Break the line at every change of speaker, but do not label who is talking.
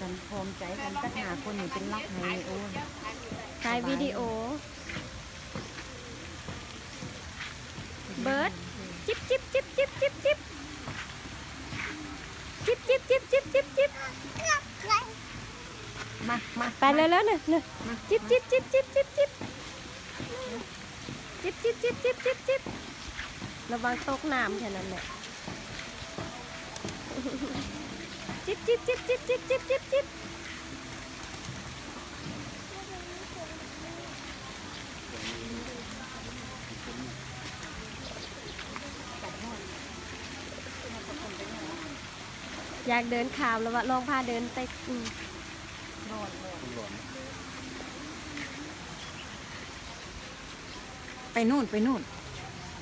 กันพร้อมใจกันสักหาคนนี่เป็นรักไฮโอ
ถ่ายวิดีโอเบิร์ดจิ๊บจิ๊บจิ๊บจิ๊บจิ๊บจิ๊บจิ๊บจิ๊บจิ๊บจิ๊บจิ๊บจิ๊บ
มา
ไปเลยแล้วเนี่ยจิ๊บจิ๊บจิ๊บจิ๊บจิ๊บจิ๊บจิ๊บจิ๊บจิ๊บจิ๊บจิ๊บจิ๊บระวังตกน้ำแค่นั้นแหละจิ๊บจิ๊บจิ๊บจิ๊บจิ๊บจิ๊บจิ๊บจิ๊บอยากเดินขามแล้ววะลองพาเดินไป
ไปนู่น